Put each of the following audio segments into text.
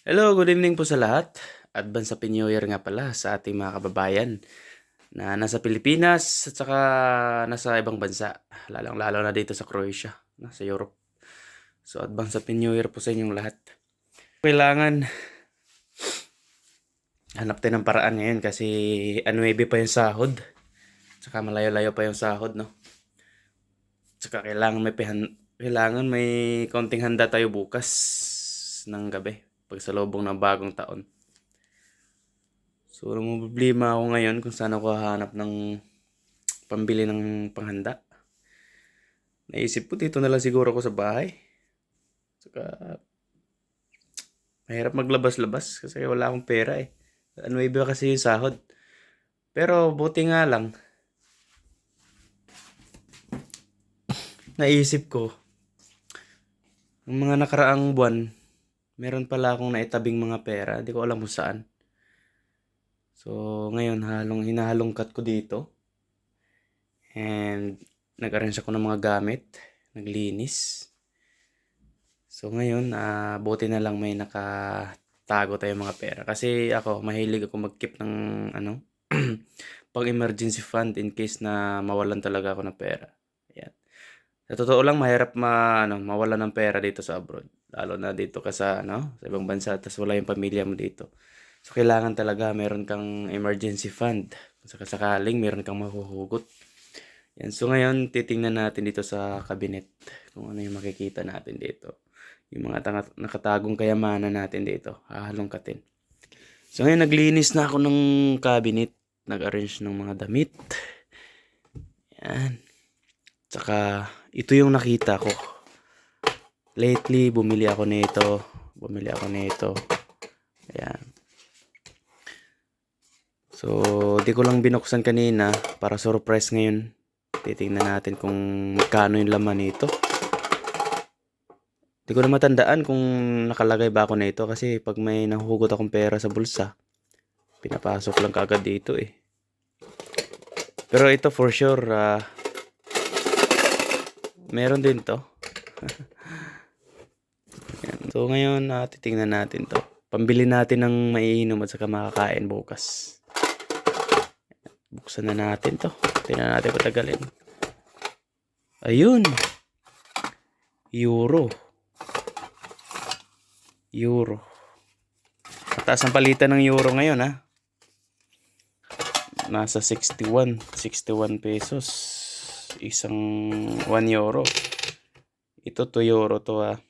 Hello, good evening po sa lahat. Advance Happy New Year nga pala sa ating mga kababayan na nasa Pilipinas at saka nasa ibang bansa. Lalong-lalo na dito sa Croatia, sa Europe. So, Advance Happy New Year po sa inyong lahat. Kailangan hanap tayo ng paraan ngayon kasi 9 pa yung sahod. Tsaka malayo-layo pa yung sahod, no? Tsaka kailangan may konting handa tayo bukas ng gabi pagsalubong ng bagong taon. So, problema ako ngayon kung saan ako hahanap ng pambili ng panghanda. Naisip ko dito na lang siguro ako sa bahay. Saka, mahirap maglabas-labas kasi wala akong pera eh. Ano iba kasi yung sahod. Pero buti nga lang, naisip ko, ng mga nakaraang buwan, meron pala akong naitabing mga pera. Hindi ko alam kung saan. So, ngayon, hinahalongkat ko dito. And, nag-arrange ako ng mga gamit. Naglinis. So, ngayon, buti na lang may nakatago tayong mga pera. Kasi ako, mahilig ako mag-keep ng, pang-emergency fund in case na mawalan talaga ako ng pera. Ayan. Sa totoo lang, mahirap mawalan ng pera dito sa abroad. Lalo na dito ka sa ibang bansa, tapos wala yung pamilya mo dito. So, kailangan talaga meron kang emergency fund. Kung sakasakaling meron kang mahuhugot. Yan. So, ngayon, titingnan natin dito sa cabinet kung ano yung makikita natin dito. Yung mga nakatagong kayamanan natin dito. Hahalongkatin. So, ngayon, naglinis na ako ng cabinet. Nag-arrange ng mga damit. Yan. Tsaka, ito yung nakita ko. Lately, bumili ako nito. Ayan. So, di ko lang binuksan kanina para surprise ngayon. Titingnan natin kung magkano yung laman nito. Di ko na matandaan kung nakalagay ba ako nito kasi pag may nahuhugot akong pera sa bulsa, pinapasok lang kaagad dito eh. Pero ito for sure, meron din to. Yan. So ngayon, titingnan natin to. Pambili natin ng maiinom at saka makakain bukas. Buksan na natin to. Tingnan natin patagalin. Ayun. Euro. Mataas ang palitan ng euro ngayon ha. Nasa 61 pesos. Isang 1 euro. Ito 2 euro to ha.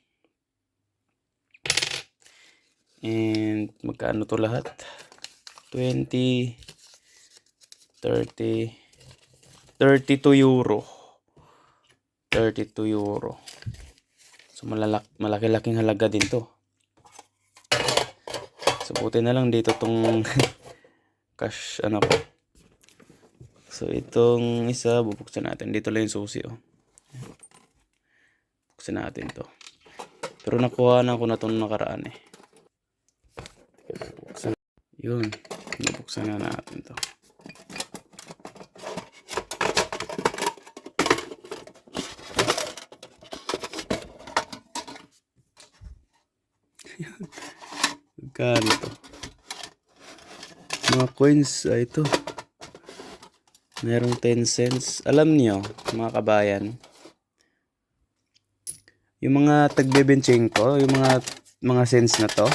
And magkano to lahat? 20, 30, 32 euro. 32 euro. So malaki-laking halaga din to. So buti na lang dito tong cash ko. So itong isa bubuksan natin. Dito lang yung susi oh. Buksan natin to. Pero nakuha na ko na itong nakaraan eh. Buksan. Yun. Buksan na natin to. Magkano to? Mga coins ito. Merong 10 cents. Alam niyo, mga kabayan, yung mga tagbebenchenko, yung mga cents na to,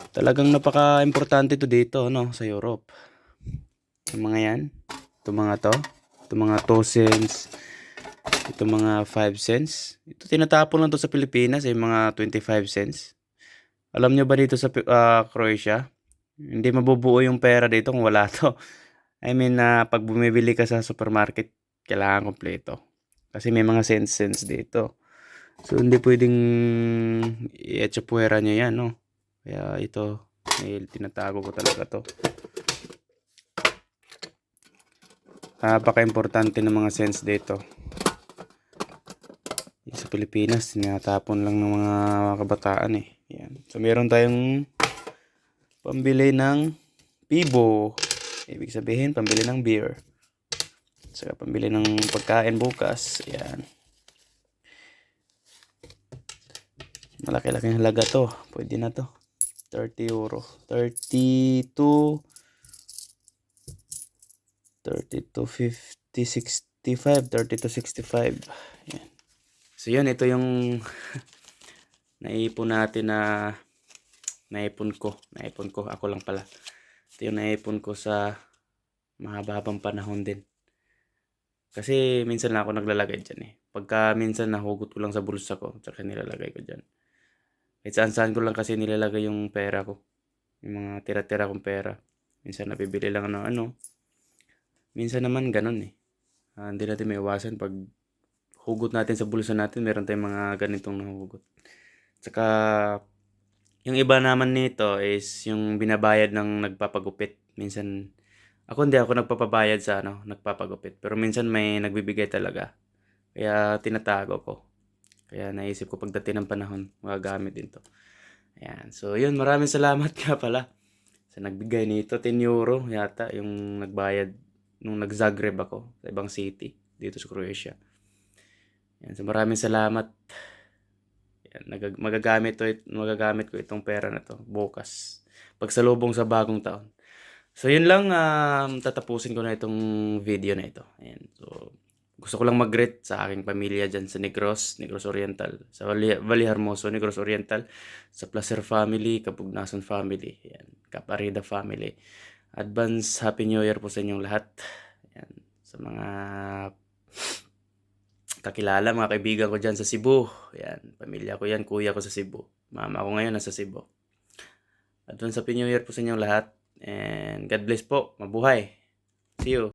talagang napaka-importante to dito, sa Europe. Yung mga yan, ito mga 2 cents, ito mga 5 cents. Ito tinatapon lang to sa Pilipinas, yung mga 25 cents. Alam nyo ba dito sa Croatia, hindi mabubuo yung pera dito kung wala to. I mean, pag bumibili ka sa supermarket, kailangan kompleto. Kasi may mga cents dito. So, hindi pwedeng i-etsapuera nyo yan, no? Kaya ito, tinatago ko talaga to. Napaka-importante ng mga cents dito. Sa Pilipinas, tinatapon lang ng mga kabataan eh. Yan. So, meron tayong pambili ng Pibo. Ibig sabihin, pambili ng beer. Saka pambili ng pagkain bukas. Yan. Malaki-laking halaga to. Pwede na to. 30 euro. 32, 50, 65, 65. Yan. So yun, ito yung naipon natin na naipon ko. Ako lang pala. Ito yung naipon ko sa mahaba-habang panahon din. Kasi minsan lang ako naglalagay dyan eh. Pagka minsan nahugot ko lang sa bulsa ko, tsaka nilalagay ko dyan. Kahit saan-saan ko lang kasi nilalagay yung pera ko. Yung mga tira-tira kong pera. Minsan nabibili lang ng ano. Minsan naman ganun eh. Hindi natin may iwasan pag hugot natin sa bulsa natin, meron tayong mga ganitong nahugot. Tsaka, yung iba naman nito is yung binabayad ng nagpapagupit. Minsan, hindi ako nagpapabayad sa nagpapagupit. Pero minsan may nagbibigay talaga. Kaya tinatago ko. Kaya naisip ko pagdating ng panahon, magagamit din to. Ayan. So, yun. Maraming salamat nga pala sa nagbigay nito. 10 euro yata yung nagbayad nung nag-Zagreb ako sa ibang city dito sa Croatia. Ayan. So, maraming salamat. Ayan. Magagamit ko itong pera na to bukas. Pagsalubong sa bagong taon. So, yun lang. Tatapusin ko na itong video na ito. Ayan. So, gusto ko lang mag-greet sa aking pamilya dyan sa Negros Oriental, sa Valle Hermoso, Negros Oriental, sa Placer family, Kapugnason family, yan, Caparida family. Advance Happy New Year po sa inyong lahat. Yan, sa mga kakilala, mga kaibigan ko dyan sa Cebu. Yan, pamilya ko yan, kuya ko sa Cebu. Mama ko ngayon nasa Cebu. Advance Happy New Year po sa inyong lahat. And God bless po. Mabuhay. See you.